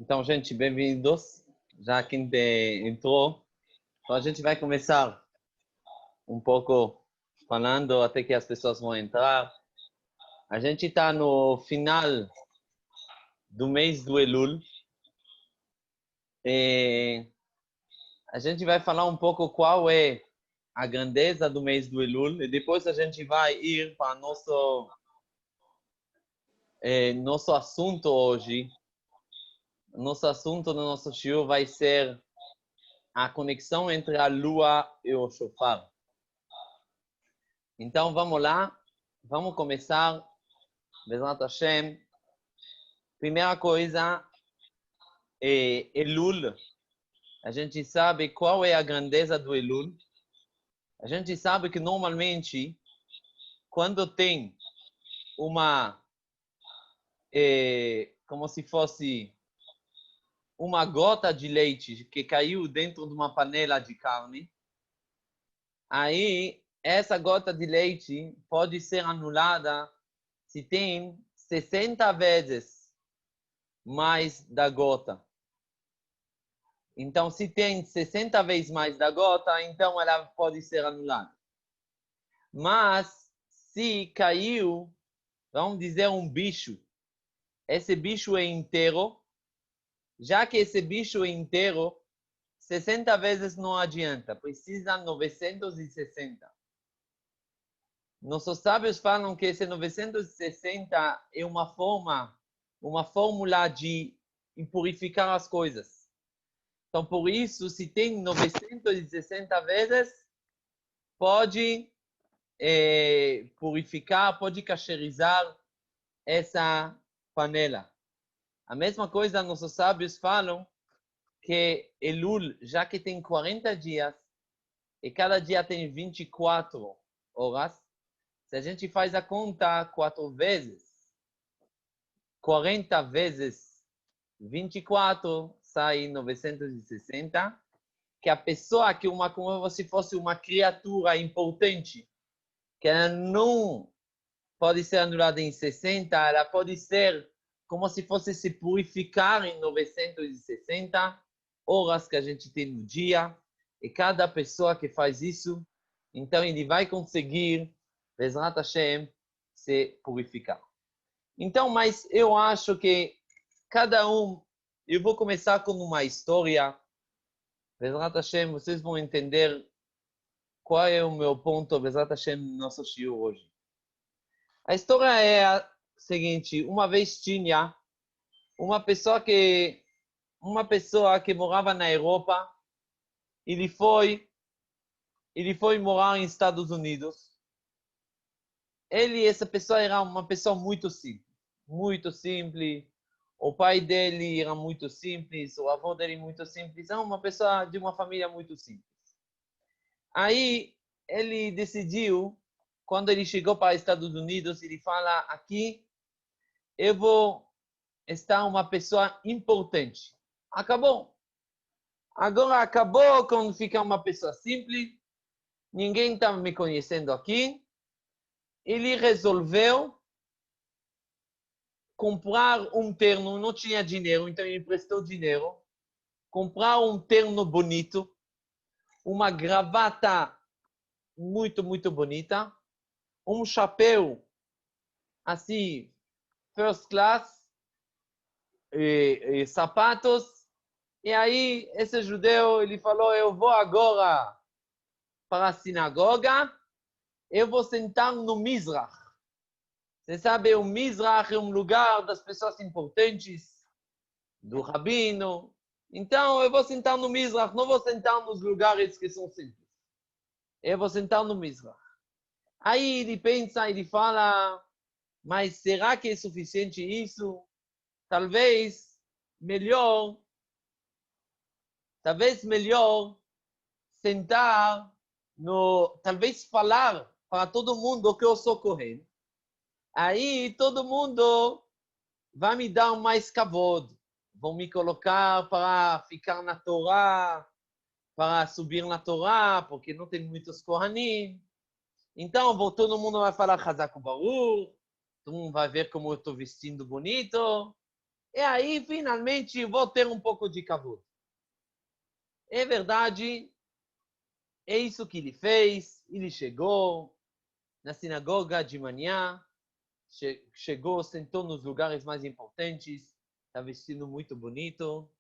Então, gente, bem-vindos. Já quem entrou, então a gente vai começar um pouco falando até que as pessoas vão entrar. A gente está no final do mês do Elul. A gente vai falar um pouco qual é a grandeza do mês do Elul e depois a gente vai ir para nosso assunto hoje. Nosso assunto no nosso shiur vai ser a conexão entre a lua e o shofar. Então, vamos lá. Vamos começar. Bezrat Hashem. Primeira coisa, Elul. A gente sabe qual é a grandeza do Elul. A gente sabe que normalmente, quando tem como se fosse uma gota de leite que caiu dentro de uma panela de carne, aí essa gota de leite pode ser anulada se tem 60 vezes mais da gota. Então, se tem 60 vezes mais da gota, então ela pode ser anulada. Mas, se caiu, vamos dizer, um bicho, esse bicho é inteiro, já que esse bicho é inteiro, 60 vezes não adianta, precisa 960. Nossos sábios falam que esse 960 é uma fórmula de purificar as coisas. Então, por isso, se tem 960 vezes, pode purificar, pode cacherizar essa panela. A mesma coisa, nossos sábios falam que Elul, já que tem 40 dias, e cada dia tem 24 horas, se a gente faz a conta 4 vezes, 40 vezes 24, sai 960, que a pessoa que como se fosse uma criatura importante, que ela não pode ser anulada em 60, ela pode ser como se fosse se purificar em 960 horas que a gente tem no dia, e cada pessoa que faz isso, então ele vai conseguir, Bezrat Hashem, se purificar. Então, mas eu acho que cada eu vou começar com uma história, Bezrat Hashem, vocês vão entender qual é o meu ponto, Bezrat Hashem, no nosso shiur hoje. A história é a seguinte: uma vez tinha uma pessoa que morava na Europa, ele foi morar nos Estados Unidos. Essa pessoa era uma pessoa muito simples, muito simples. O pai dele era muito simples, o avô dele muito simples. Era uma pessoa de uma família muito simples. Aí ele decidiu, quando ele chegou para os Estados Unidos, ele fala: aqui eu vou estar uma pessoa importante. Acabou. Agora acabou quando fica uma pessoa simples. Ninguém está me conhecendo aqui. Ele resolveu comprar um terno. Não tinha dinheiro, então ele emprestou dinheiro. Comprar um terno bonito, uma gravata muito, muito bonita, um chapéu assim, first class, e sapatos. E aí, esse judeu, ele falou: eu vou agora para a sinagoga, eu vou sentar no Mizrach. Você sabe, o Mizrach é um lugar das pessoas importantes, do rabino. Então, eu vou sentar no Mizrach, não vou sentar nos lugares que são simples. Eu vou sentar no Mizrach. Aí ele pensa, ele fala: mas será que é suficiente isso? Talvez melhor sentar talvez falar para todo mundo que eu sou Kohen. Aí todo mundo vai me dar mais kavod, vão me colocar para ficar na Torá, para subir na Torá, porque não tem muitos Kohanim. Então todo mundo vai falar Hazak Baruch, todo mundo vai ver como eu estou vestindo bonito. E aí, finalmente, vou ter um pouco de kavod. É verdade, é isso que ele fez. Ele chegou na sinagoga de manhã, chegou, sentou nos lugares mais importantes, está vestindo muito bonito.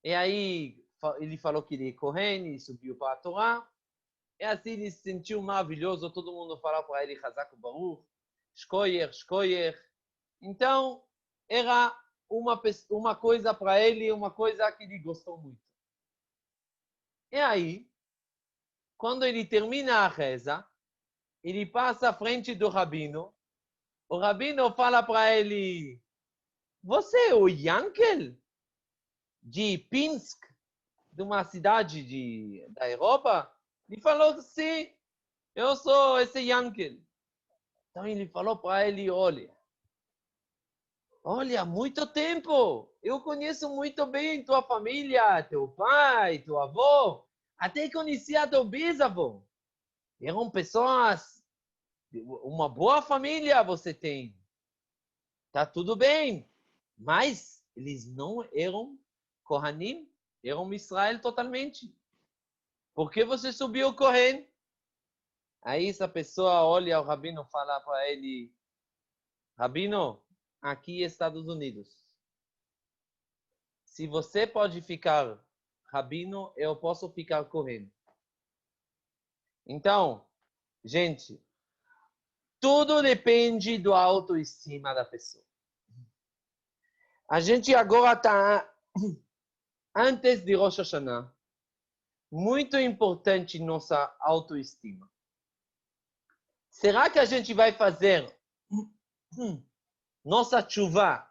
E aí, ele falou que ele é Kohen, e subiu para a Torá. E assim ele se sentiu maravilhoso, todo mundo falava para ele, Hazak Baruch, Shkoyer, Shkoyer. Então, era uma coisa para ele, uma coisa que ele gostou muito. E aí, quando ele termina a reza, ele passa à frente do rabino. O rabino fala para ele, você é o Yankel de Pinsk, de uma cidade da Europa? Ele falou, sim, eu sou esse Yankel. Então ele falou para ele, olha, muito tempo. Eu conheço muito bem tua família, teu pai, teu avô. Até conhecia teu bisavô. Eram pessoas, uma boa família você tem. Tá tudo bem. Mas eles não eram Kohanim, eram Israel totalmente. Por que você subiu correndo? Aí essa pessoa olha o rabino e fala para ele, Rabino, aqui Estados Unidos. Se você pode ficar rabino, eu posso ficar correndo. Então, gente, tudo depende da autoestima da pessoa. A gente agora está antes de Rosh Hashanah. Muito importante nossa autoestima. Será que a gente vai fazer nossa chuva?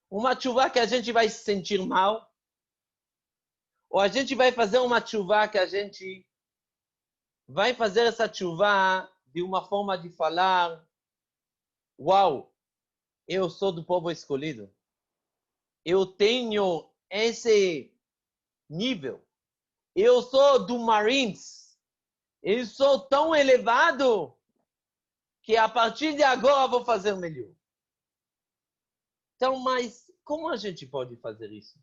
Uma chuva que a gente vai se sentir mal? Ou a gente vai fazer uma chuva que a gente vai fazer essa chuva de uma forma de falar, uau, eu sou do povo escolhido. Eu tenho esse nível. Eu sou do Marines. Eu sou tão elevado que a partir de agora vou fazer melhor. Então, mas como a gente pode fazer isso?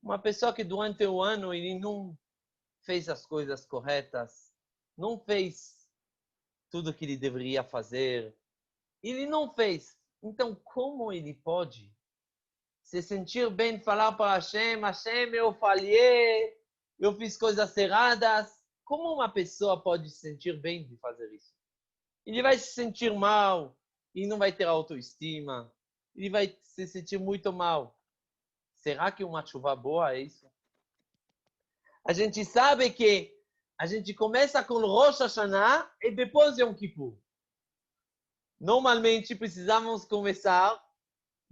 Uma pessoa que durante o ano ele não fez as coisas corretas, não fez tudo o que ele deveria fazer, ele não fez. Então, como ele pode se sentir bem, falar para Hashem, Hashem, eu falhei, eu fiz coisas erradas? Como uma pessoa pode se sentir bem de fazer isso? Ele vai se sentir mal, e não vai ter autoestima, ele vai se sentir muito mal. Será que uma chuva boa é isso? A gente sabe que a gente começa com Rosh Hashanah e depois Yom Kippur. Normalmente precisamos começar.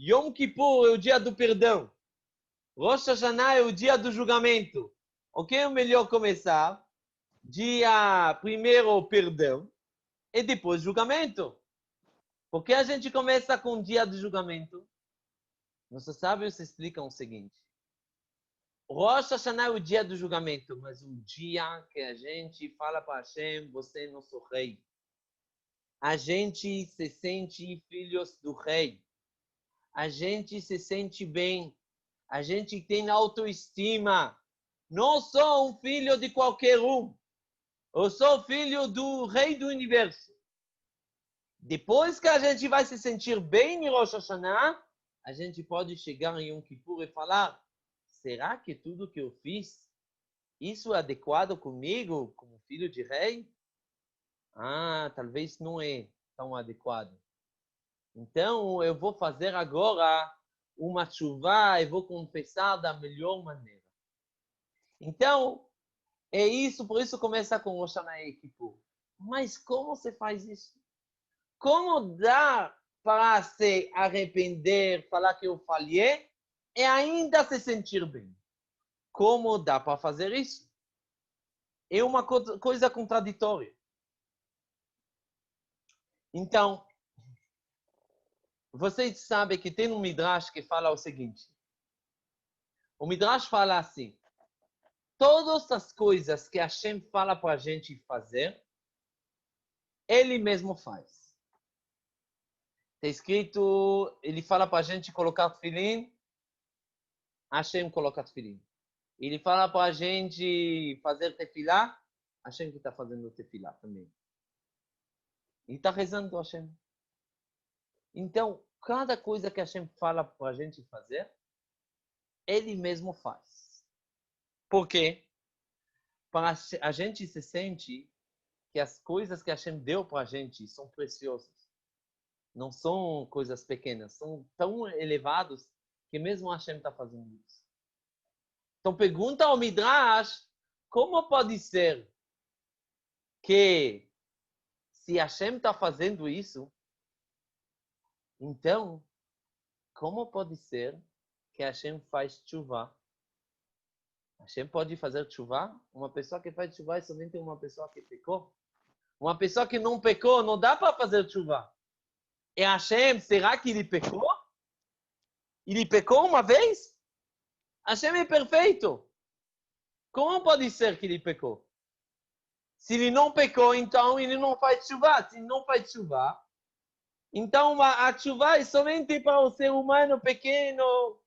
Yom Kippur é o dia do perdão. Rosh Hashanah é o dia do julgamento. O que é melhor começar? Dia primeiro, perdão, e depois julgamento. Por que a gente começa com o dia do julgamento? Nossos sábios explicam o seguinte. Rosh Hashanah é o dia do julgamento, mas o dia que a gente fala para Hashem, você é nosso rei. A gente se sente filhos do rei. A gente se sente bem. A gente tem autoestima. Não sou um filho de qualquer um. Eu sou filho do rei do universo. Depois que a gente vai se sentir bem em Rosh Hashanah, a gente pode chegar em Yom Kippur e falar, será que tudo que eu fiz, isso é adequado comigo, como filho de rei? Ah, talvez não é tão adequado. Então, eu vou fazer agora uma chuva e vou confessar da melhor maneira. Então, é isso, por isso começa com Rosh Hashanah e Kippur. Mas como você faz isso? Como dá para se arrepender, falar que eu falhei e ainda se sentir bem? Como dá para fazer isso? É uma coisa contraditória. Então, vocês sabem que tem um Midrash que fala o seguinte. O Midrash fala assim, todas as coisas que Hashem fala para a gente fazer, Ele mesmo faz. Está escrito, ele fala para a gente colocar tefilim, Hashem coloca tefilim. Ele fala para a gente fazer tefilá, Hashem que está fazendo tefilá também. Ele está rezando a Hashem. Então, cada coisa que Hashem fala para a gente fazer, ele mesmo faz. Por quê? Para a gente se sente que as coisas que Hashem deu para a gente são preciosas. Não são coisas pequenas, são tão elevados que mesmo Hashem está fazendo isso. Então pergunta ao Midrash, como pode ser que se Hashem está fazendo isso, então, como pode ser que Hashem faz tshuva? Hashem pode fazer tshuva? Uma pessoa que faz tshuva é somente uma pessoa que pecou? Uma pessoa que não pecou, não dá para fazer tshuva. E Hashem, será que ele pecou? Ele pecou uma vez? Hashem é perfeito. Como pode ser que ele pecou? Se ele não pecou, então ele não faz tshuva. Se ele não faz tshuva, então a tshuva é somente para o ser humano pequeno,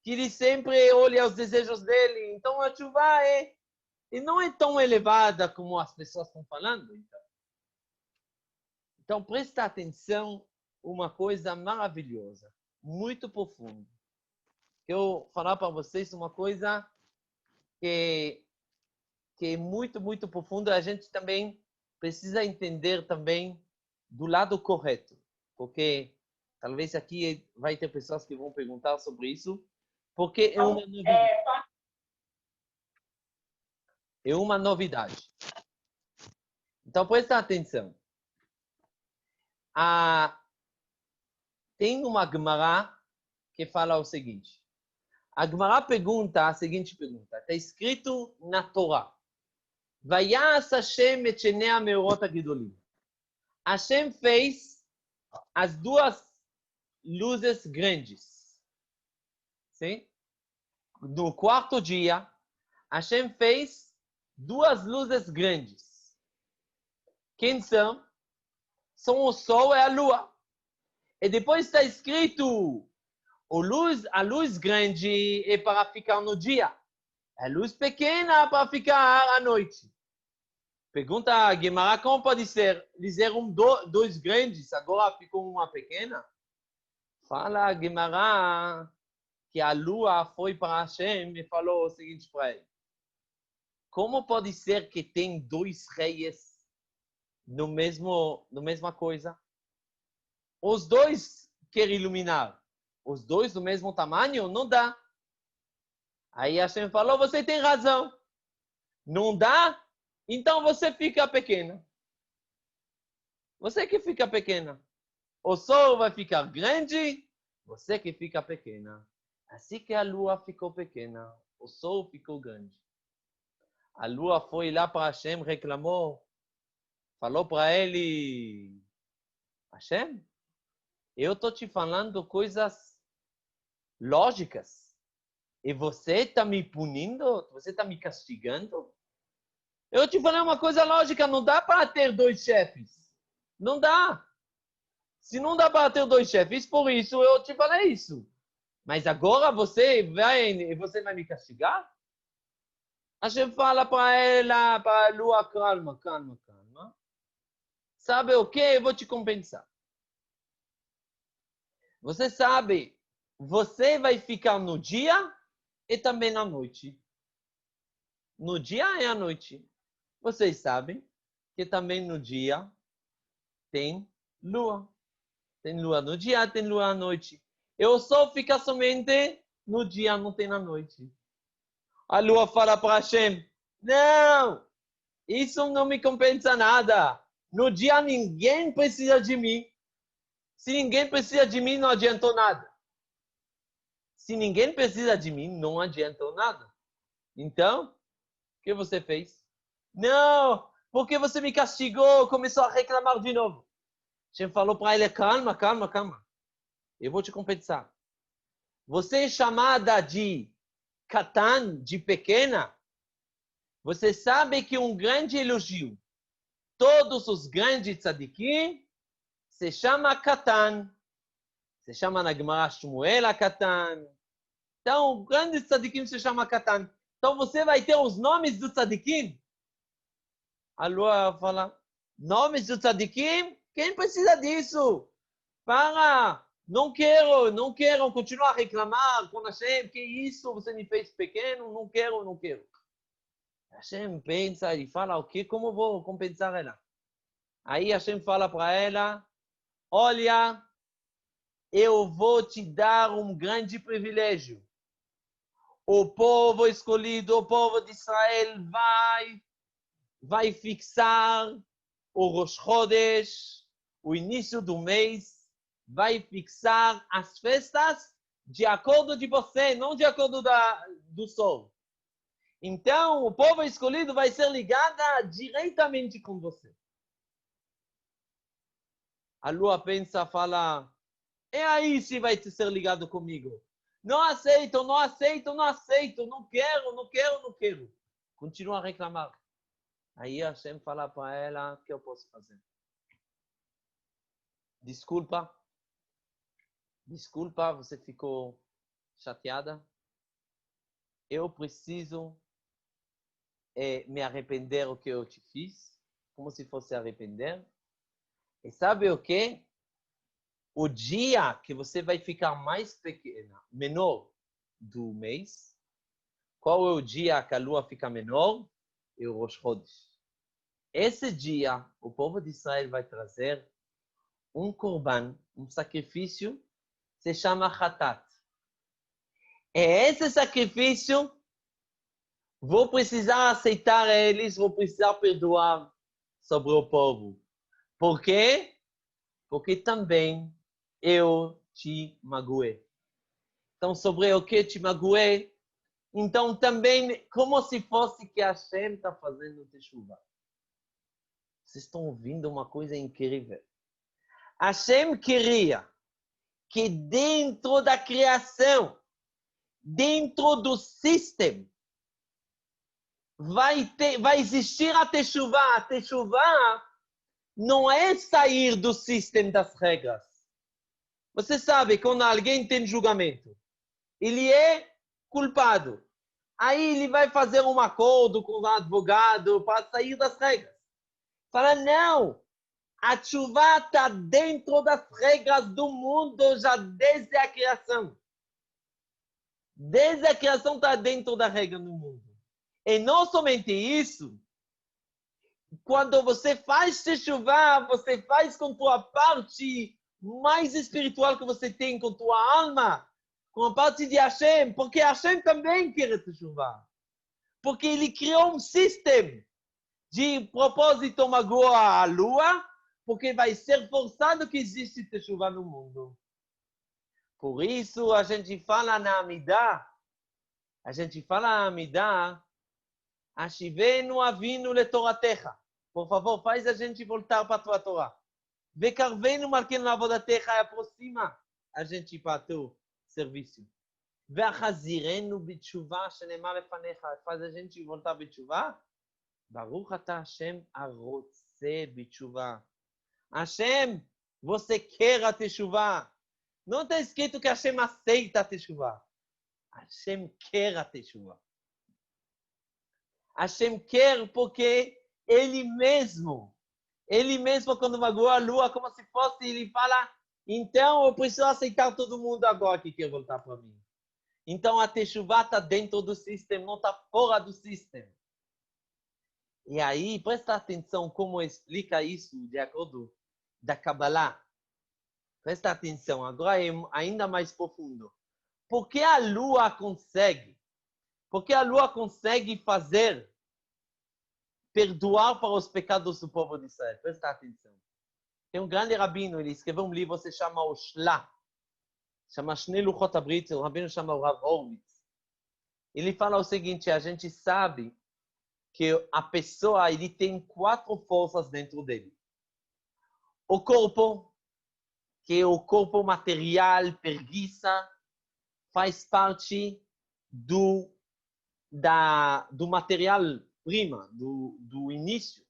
que ele sempre olha os desejos dele. Então a tshuva não é tão elevada como as pessoas estão falando. Então presta atenção, uma coisa maravilhosa, muito profunda. Eu vou falar para vocês uma coisa que é muito, muito profunda. A gente também precisa entender também do lado correto. Porque talvez aqui vai ter pessoas que vão perguntar sobre isso. Porque é uma novidade. É uma novidade. Então, presta atenção. Tem uma Gemara que fala o seguinte. A Gemara pergunta a seguinte pergunta. Está escrito na Torá. Vayas Hashem et shnei hameorot hagedolim. Hashem fez as duas luzes grandes. Sim? No quarto dia, Hashem fez duas luzes grandes. Quem são? São o sol e a lua. E depois está escrito a luz grande é para ficar no dia. A luz pequena é para ficar à noite. Pergunta a Gemara, como pode ser? Eles eram dois grandes, agora ficou uma pequena? Fala a Gemara que a lua foi para Hashem e falou o seguinte para ele. Como pode ser que tem dois reis na mesma coisa? Os dois querem iluminar. Os dois do mesmo tamanho? Não dá. Aí Hashem falou, você tem razão. Não dá? Então você fica pequena. Você que fica pequena. O sol vai ficar grande, você que fica pequena. Assim que a lua ficou pequena, o sol ficou grande. A lua foi lá para Hashem, reclamou, falou para ele, Hashem, eu estou te falando coisas lógicas. E você está me punindo? Você está me castigando? Eu te falei uma coisa lógica, não dá para ter dois chefes. Não dá. Se não dá para ter dois chefes, por isso eu te falei isso. Mas agora você vai me castigar? A gente fala para ela, para a lua, calma. Sabe o que? Eu vou te compensar. Você sabe, você vai ficar no dia e também na noite. No dia e à noite. Vocês sabem que também no dia tem lua. Tem lua no dia, tem lua à noite. Eu só fico somente no dia, não tem na noite. A lua fala para Hashem, não, isso não me compensa nada. No dia ninguém precisa de mim. Se ninguém precisa de mim, não adiantou nada. Se ninguém precisa de mim, não adiantou nada. Então, o que você fez? Não, porque você me castigou, começou a reclamar de novo. Hashem falou para ele, calma. Eu vou te compensar. Você é chamada de Katan, de pequena. Você sabe que um grande elogio, todos os grandes tzadikim, se chama Katan. Se chama na Gemara Shmuel HaKatan. Então, grandes tzadikim se chama Katan. Então, você vai ter os nomes do tzadikim. A Lua fala, nomes do tzadikim? Quem precisa disso? Para! Não quero continuar a reclamar com Hashem. Que isso? Você me fez pequeno? Não quero. Hashem pensa e fala, ok, como eu vou compensar ela? Aí Hashem fala para ela, olha, eu vou te dar um grande privilégio. O povo escolhido, o povo de Israel vai fixar o Rosh Chodesh, o início do mês, vai fixar as festas de acordo de você, não de acordo do sol. Então, o povo escolhido vai ser ligado diretamente com você. A Lua pensa, fala, é aí se vai ser ligado comigo. Não aceito, não quero. Continua a reclamar. Aí Hashem fala para ela, o que eu posso fazer? Desculpa, você ficou chateada. Eu preciso me arrepender do que eu te fiz, como se fosse arrepender. E sabe o quê? O dia que você vai ficar mais pequena, menor do mês, qual é o dia que a lua fica menor? É o Rosh Chodesh. Esse dia, o povo de Israel vai trazer um korban, um sacrifício, se chama Hatat. E esse sacrifício, vou precisar aceitar eles, vou precisar perdoar sobre o povo. Por quê? Porque também eu te magoei. Então, sobre o que te magoei, então também, como se fosse que Hashem está fazendo teshuva. Vocês estão ouvindo uma coisa incrível. Hashem queria que dentro da criação, dentro do sistema, vai existir a teshuva. A teshuva não é sair do sistema das regras. Você sabe, quando alguém tem julgamento, ele é culpado. Aí ele vai fazer um acordo com o advogado para sair das regras. Fala, não, a teshuva está dentro das regras do mundo já desde a criação. Desde a criação está dentro da regra do mundo. E não somente isso, quando você faz teshuva, você faz com tua parte mais espiritual que você tem, com tua alma, com a parte de Hashem, porque Hashem também quer teshuva. Porque ele criou um sistema de propósito magoa a lua, porque vai ser forçado que existe teshuva no mundo. Por isso a gente fala na Amidah, Ashivenu avinu letoratecha. Por favor, faz a gente voltar para a tua Torá. Vekarvenu malkeinu lavodatecha, aproxima a gente para o teu serviço. Veachazirenu bitshuva shenemar lefanecha, faz a gente voltar bitshuva. Baruch ata Hashem arotze bitshuva. Hashem, você quer a teshuva. Não está escrito que Hashem aceita a teshuva. Hashem quer a teshuva. Hashem quer porque ele mesmo, quando magoou a lua, como se fosse, ele fala, então eu preciso aceitar todo mundo agora que quer voltar para mim. Então a teshuva está dentro do sistema, não está fora do sistema. E aí, presta atenção como explica isso de acordo da Kabbalah. Presta atenção, agora é ainda mais profundo. Por que a lua consegue fazer perdoar para os pecados do povo de Israel? Presta atenção. Tem um grande rabino, ele escreveu um livro, se chama o Shla. Chama Shnei Luchot HaBrit, o rabino chama o Rav Horowitz. Ele fala o seguinte, a gente sabe que a pessoa ele tem 4 forças dentro dele. O corpo, que é o corpo material, preguiça, faz parte do material prima, do início,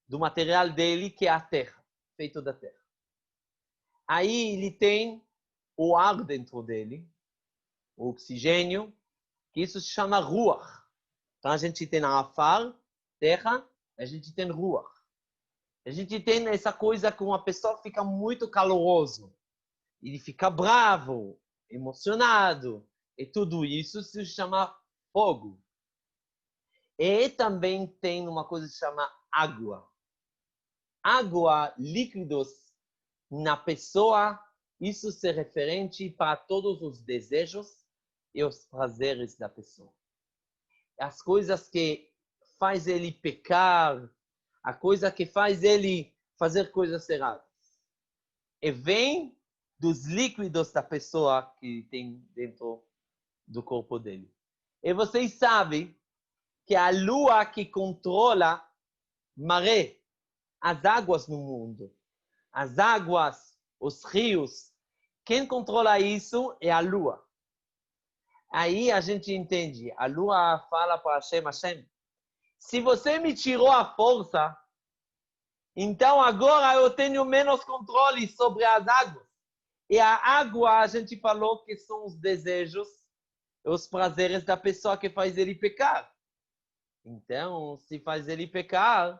do material dele, que é a terra, feito da terra. Aí ele tem o ar dentro dele, o oxigênio, que isso se chama ruach. Então a gente tem afar, terra, a gente tem ruach. A gente tem essa coisa que uma pessoa fica muito caloroso, ele fica bravo, emocionado, e tudo isso se chama fogo. E também tem uma coisa que se chama água. Água, líquidos na pessoa, isso se referente para todos os desejos e os prazeres da pessoa. As coisas que faz ele pecar, a coisa que faz ele fazer coisas erradas. E vem dos líquidos da pessoa que tem dentro do corpo dele. E vocês sabem que a lua que controla maré, as águas no mundo, as águas, os rios, quem controla isso é a lua. Aí a gente entende, a lua fala para Hashem, Hashem, se você me tirou a força, então agora eu tenho menos controle sobre as águas. E a água, a gente falou que são os desejos, os prazeres da pessoa que faz ele pecar. Então, se faz ele pecar,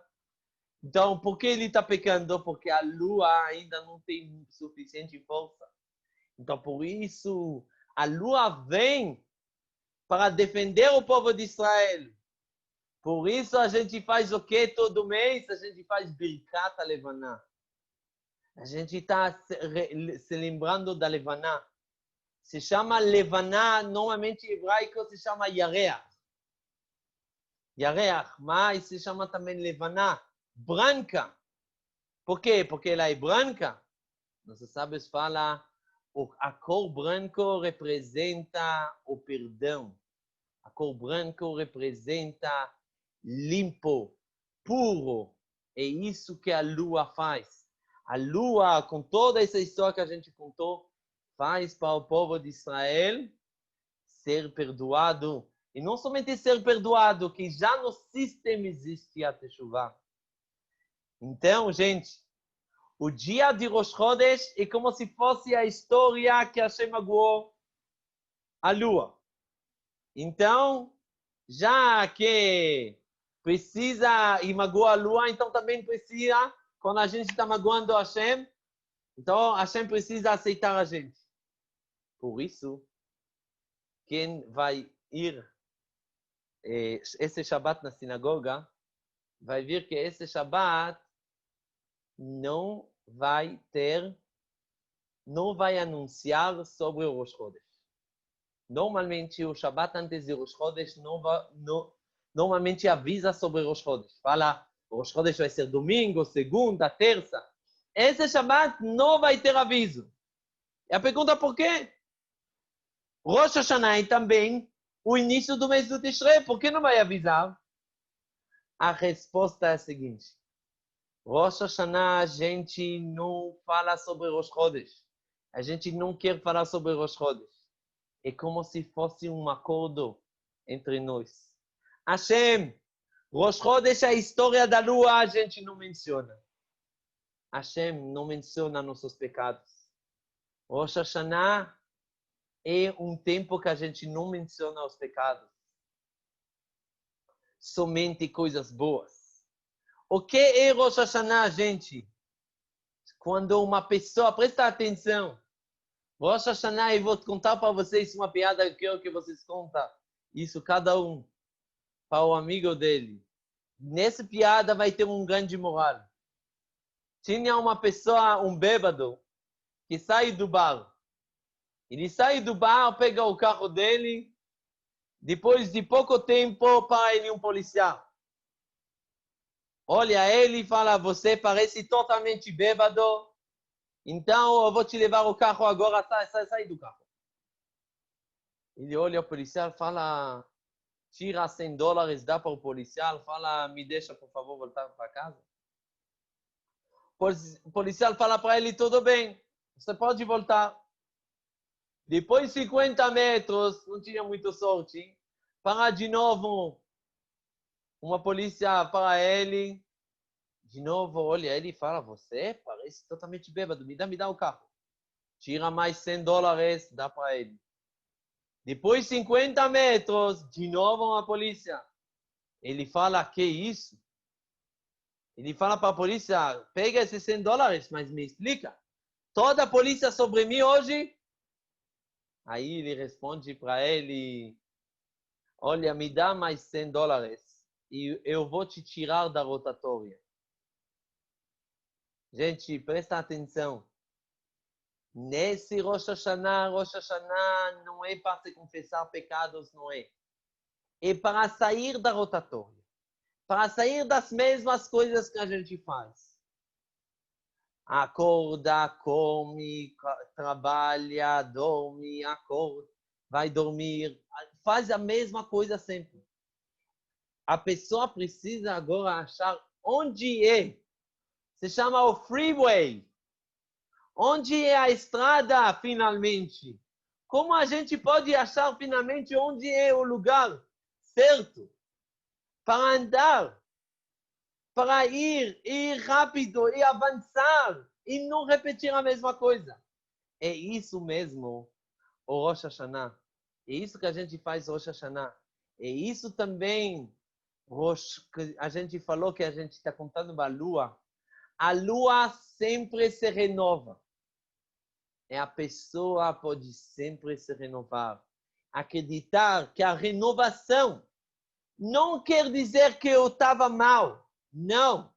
então por que ele está pecando? Porque a lua ainda não tem suficiente força. Então, por isso, a lua vem para defender o povo de Israel. Por isso, a gente faz o quê todo mês? A gente faz Birkat Levaná. A gente está se lembrando da Levaná. Se chama Levaná, normalmente em hebraico se chama Yareach. Yareach, mas se chama também Levaná, branca. Por quê? Porque ela é branca. Nossos sábios falam, a cor branco representa o perdão. A cor branco representa limpo, puro. É isso que a lua faz. A lua, com toda essa história que a gente contou, faz para o povo de Israel ser perdoado. E não somente ser perdoado, que já no sistema existe a Teshuvah. Então, gente, o dia de Rosh Chodesh é como se fosse a história que Hashem magoou a lua. Então, já que precisa e magoa a lua, então também precisa, quando a gente está magoando a Hashem, então Hashem precisa aceitar a gente. Por isso, quem vai ir esse Shabbat na sinagoga, vai ver que esse Shabbat não vai anunciar sobre o Rosh Chodesh. Normalmente, o Shabbat antes de Rosh Chodesh normalmente avisa sobre Rosh Chodesh. Fala, o Rosh Chodesh vai ser domingo, segunda, terça. Esse Shabbat não vai ter aviso. E a pergunta é por quê? Rosh Hashanah é também o início do mês do Tishrei. Por que não vai avisar? A resposta é a seguinte. Rosh Hashanah, a gente não fala sobre Rosh Chodesh. A gente não quer falar sobre Rosh Chodesh. É como se fosse um acordo entre nós. Hashem, Rosh Chodesh, a história da lua, a gente não menciona. Hashem não menciona nossos pecados. Rosh Hashanah é um tempo que a gente não menciona os pecados. Somente coisas boas. O que é Rosh Hashanah, gente? Quando uma pessoa, presta atenção, Rosh Hashanah, eu vou contar para vocês uma piada que eu quero que vocês contam. Isso, cada um, para o amigo dele. Nessa piada vai ter um grande moral. Tinha uma pessoa, um bêbado, que sai do bar. Ele sai do bar, pega o carro dele, depois de pouco tempo, para ele um policial. Olha ele e fala, você parece totalmente bêbado, então eu vou te levar o carro agora, sai do carro. Ele olha o policial, fala, tira $100, dá para o policial, fala, me deixa, por favor, voltar para casa. O policial fala para ele, tudo bem, você pode voltar. Depois de 50 metros, não tinha muita sorte, para de novo, uma polícia para ele, de novo, olha ele e fala, você parece totalmente bêbado, me dá o carro. tira mais $100, dá para ele. Depois 50 metros, de novo a polícia. Ele fala, que isso? Ele fala para a polícia, pega esses $100, mas me explica. Toda a polícia sobre mim hoje? Aí ele responde para ele, olha, me dá mais $100 e eu vou te tirar da rotatória. Gente, presta atenção. Nesse Rosh Hashanah não é para se confessar pecados, não é. É para sair da rotatória. Para sair das mesmas coisas que a gente faz. Acorda, come, trabalha, dorme, acorda, vai dormir. Faz a mesma coisa sempre. A pessoa precisa agora achar onde é. Se chama o freeway. Onde é a estrada, finalmente? Como a gente pode achar, finalmente, onde é o lugar certo para andar, para ir rápido e avançar e não repetir a mesma coisa? É isso mesmo, o Rosh Hashanah. É isso que a gente faz Rosh Hashanah. É isso também, que a gente falou que a gente está contando a lua. A lua sempre se renova. A pessoa pode sempre se renovar. Acreditar que a renovação não quer dizer que eu estava mal. Não.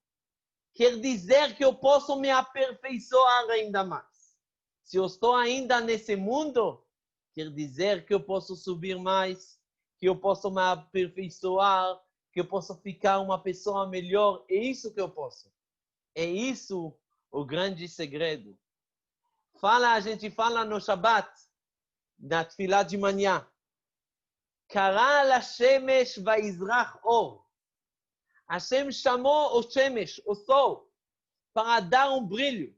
Quer dizer que eu posso me aperfeiçoar ainda mais. Se eu estou ainda nesse mundo, quer dizer que eu posso subir mais, que eu posso me aperfeiçoar, que eu posso ficar uma pessoa melhor. É isso que eu posso. É isso o grande segredo. A gente fala no Shabbat, na tefilá de manhã. Kara lashemesh vaizrach or. Hashem chamou o shemesh, o sol, para dar brilho.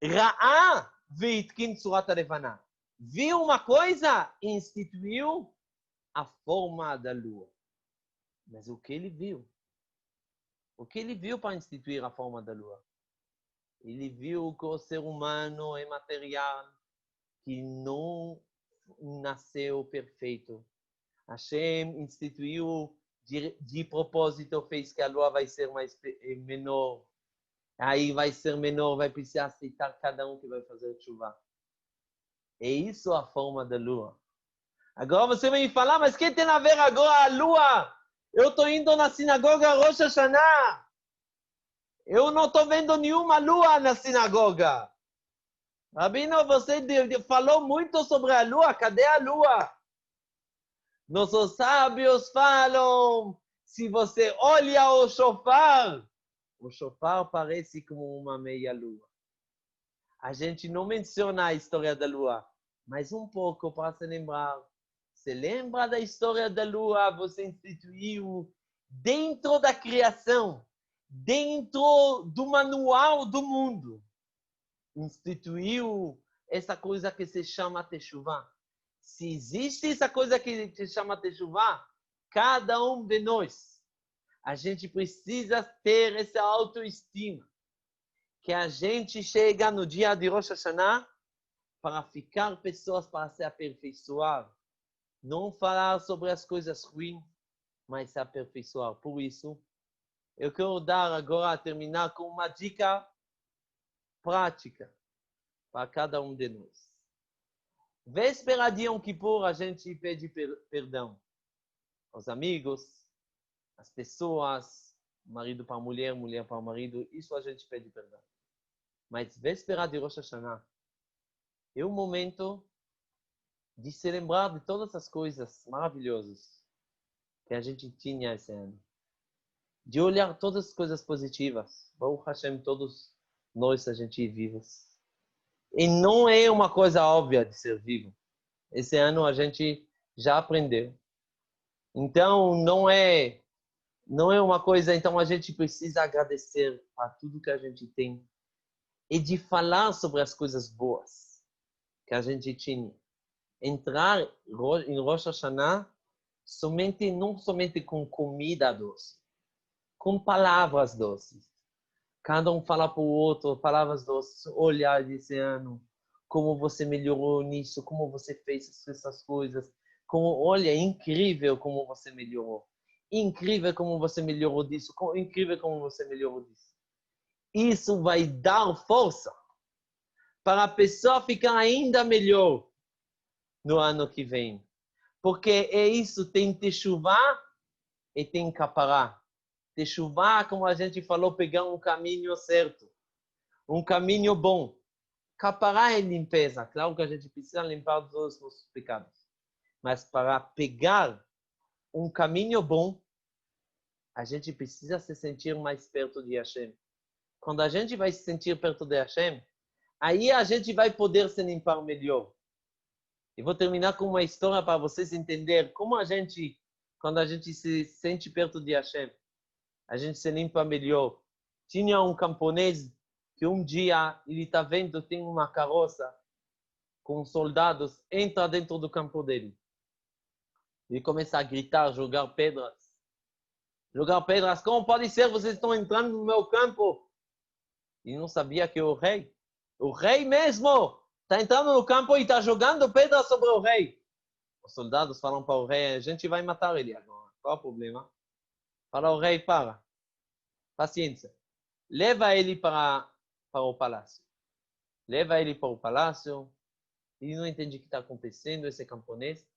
Ra'a veitkin tzurat levaná. Viu uma coisa e instituiu a forma da lua. Mas o que ele viu? O que ele viu para instituir a forma da lua? Ele viu que o ser humano é material, que não nasceu perfeito. Hashem instituiu de propósito, fez que a lua vai ser menor. Aí vai ser menor, vai precisar aceitar cada um que vai fazer chuva. É isso a forma da lua. Agora você vai me falar, mas que tem a ver agora a lua? Eu estou indo na sinagoga Rosh Hashanah. Eu não estou vendo nenhuma lua na sinagoga. Rabino, você falou muito sobre a lua. Cadê a lua? Nossos sábios falam, se você olha o shofar parece como uma meia-lua. A gente não menciona a história da lua, mas um pouco para se lembrar. Você lembra da história da lua? Você instituiu dentro da criação, dentro do manual do mundo. Instituiu essa coisa que se chama Teshuvah. Se existe essa coisa que se chama Teshuvah, cada um de nós, a gente precisa ter essa autoestima. Que a gente chega no dia de Rosh Hashanah para ficar pessoas para se aperfeiçoar. Não falar sobre as coisas ruins, mas se aperfeiçoar. Por isso, eu quero dar agora, terminar com uma dica prática para cada um de nós. Véspera de Yom Kippur, a gente pede perdão aos amigos, às pessoas, marido para mulher, mulher para marido, isso a gente pede perdão. Mas véspera de Rosh Hashanah é o momento de se lembrar de todas as coisas maravilhosas que a gente tinha esse ano. De olhar todas as coisas positivas. Baruch Hashem, todos nós, a gente vivos. E não é uma coisa óbvia de ser vivo. Esse ano a gente já aprendeu. Então, não é uma coisa... Então, a gente precisa agradecer a tudo que a gente tem e de falar sobre as coisas boas que a gente tinha. Entrar em Rosh Hashanah não somente com comida doce, com palavras doces. Cada um fala para o outro palavras doces. Olha, esse ano, como você melhorou nisso, como você fez essas coisas. Olha, é incrível como você melhorou. Incrível como você melhorou disso. Incrível como você melhorou disso. Isso vai dar força para a pessoa ficar ainda melhor no ano que vem. Porque é isso, tem techuvá e tem capará. Techuvá, como a gente falou, pegar um caminho certo. Um caminho bom. Capará é limpeza. Claro que a gente precisa limpar todos os nossos pecados. Mas para pegar um caminho bom, a gente precisa se sentir mais perto de Hashem. Quando a gente vai se sentir perto de Hashem, aí a gente vai poder se limpar melhor. E vou terminar com uma história para vocês entenderem como a gente, quando a gente se sente perto de Hashem, a gente se limpa melhor. Tinha um camponês que um dia ele está vendo, tem uma carroça com soldados, entra dentro do campo dele. Ele começa a gritar, jogar pedras. Jogar pedras, como pode ser? Vocês estão entrando no meu campo. E não sabia que o rei mesmo, está entrando no campo e está jogando pedras sobre o rei. Os soldados falam para o rei, a gente vai matar ele agora. Qual é o problema? Fala o rei, para. Paciência. Leva ele para o palácio. Leva ele para o palácio. Ele não entende o que está acontecendo, esse camponês.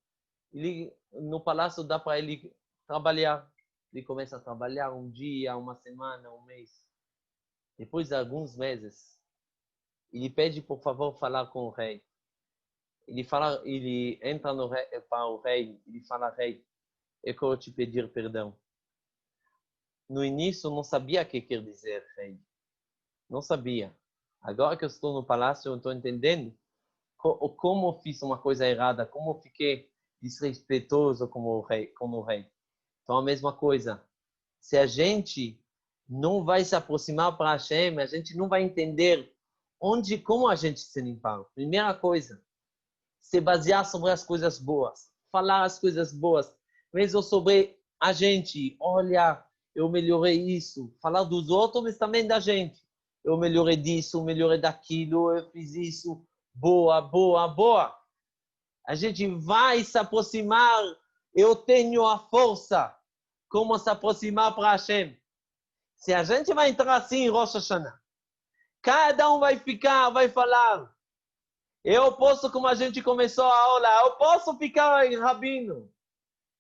No palácio dá para ele trabalhar. Ele começa a trabalhar um dia, uma semana, um mês. Depois de alguns meses, ele pede, por favor, falar com o rei. Ele entra para o rei, ele fala, rei, eu quero te pedir perdão. No início, não sabia o que quer dizer, rei. Não sabia. Agora que eu estou no palácio, eu estou entendendo como eu fiz uma coisa errada, como eu fiquei desrespeitoso como o rei. Então, a mesma coisa. Se a gente não vai se aproximar para Hashem, a gente não vai entender como a gente se limpar. Primeira coisa, se basear sobre as coisas boas. Falar as coisas boas. Mesmo sobre a gente. Olha, eu melhorei isso. Falar dos outros, mas também da gente. Eu melhorei disso, melhorei daquilo, eu fiz isso. Boa, boa, boa. A gente vai se aproximar. Eu tenho a força. Como se aproximar para Hashem. Se a gente vai entrar assim em Rosh Hashanah, cada um vai falar. Eu posso, como a gente começou a aula, eu posso ficar rabino.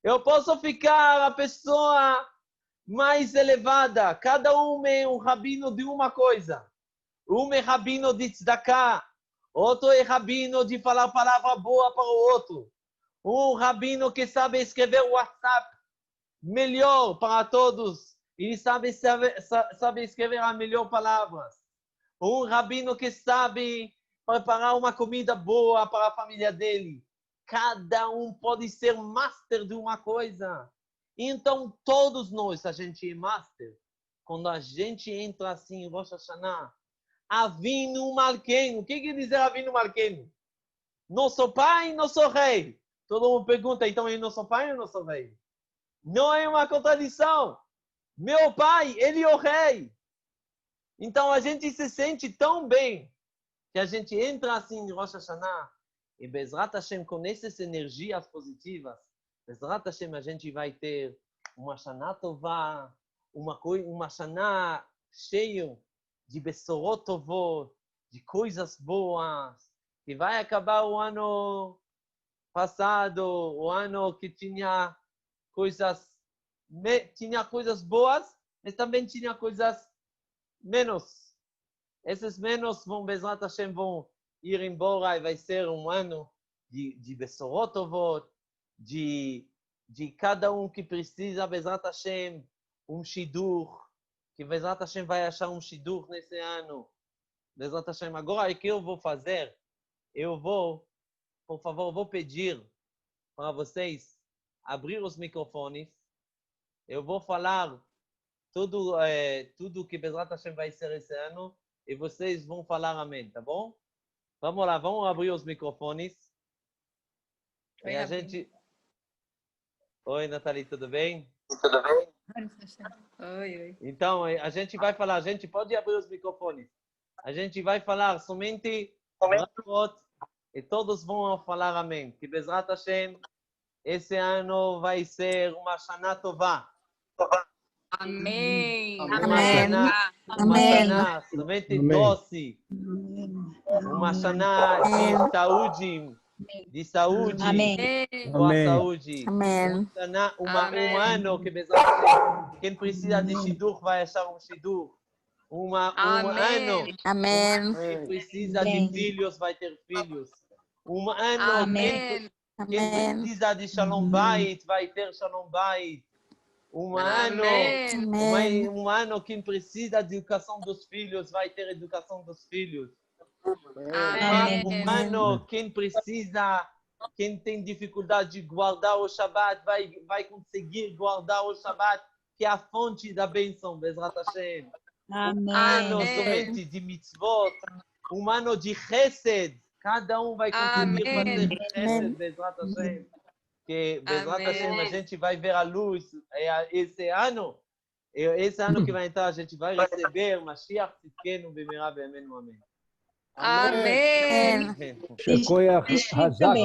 Eu posso ficar a pessoa mais elevada. Cada um é um rabino de uma coisa. Um é rabino de tzedakah. Outro é rabino de falar palavra boa para o outro. Um rabino que sabe escrever WhatsApp melhor para todos. E sabe escrever as melhores palavras. Um rabino que sabe preparar uma comida boa para a família dele. Cada um pode ser master de uma coisa. Então, todos nós, a gente é master. Quando a gente entra assim em Rosh Hashanah, Avinu Malkeinu. O que quer dizer Avinu Malkeinu? Nosso pai, nosso rei. Todo mundo pergunta, então é nosso pai ou nosso rei? Não é uma contradição. Meu pai, ele é o rei. Então a gente se sente tão bem que a gente entra assim em Rosh Hashanah e Bezrat Hashem, com essas energias positivas, Bezrat Hashem, a gente vai ter uma Shana Tová, uma Shana cheia de Besorot Tovot, de coisas boas, que vai acabar o ano passado, o ano que tinha coisas boas, mas também tinha coisas menos. Esses menos vão, Bezrat Hashem, vão ir embora e vai ser um ano de Besorot Tovot, de cada um que precisa, Bezrat Hashem, um shidur, que Bezrat Hashem vai achar um shidur nesse ano. Bezrat Hashem, agora o que eu vou fazer? Por favor, vou pedir para vocês abrir os microfones. Eu vou falar tudo que Bezrat Hashem vai ser esse ano e vocês vão falar amém, tá bom? Vamos lá, vamos abrir os microfones. Oi, e a gente... Oi, Nathalie, tudo bem? Tudo bem? Oi, oi. Então, a gente vai falar, a gente pode abrir os microfones. A gente vai falar somente brachot e todos vão falar amém. Que Bezrat Hashem, esse ano vai ser uma Shana Tová. Amém. Uma Shana somente doce. Uma Shana de saúde. Amém. Boa Amém. saúde. Amém. Um ano que Bezrat Hashem, quem precisa de Shidur vai achar um Shidur. Um ano Amém. quem precisa de Amém. filhos vai ter filhos. Um ano Amém. quem Amém. precisa de Shalom Bait vai ter Shalom Bait. Um ano Amém. um ano quem precisa de educação dos filhos vai ter educação dos filhos. Amém. Um ano quem precisa, quem tem dificuldade de guardar o Shabbat vai conseguir guardar o Shabbat, que é a fonte da bênção, Bezrat Hashem. Um ano Amém. somente de mitzvot, um ano de chesed, cada um vai conseguir fazer chesed, Bezrat Hashem. Que Bezrat Hashem a gente vai ver a luz, esse ano que vai entrar, a gente vai receber Mashiach Tzidkenu B'mehera B'yamenu, amém. Amém. Amém. שכוח חזק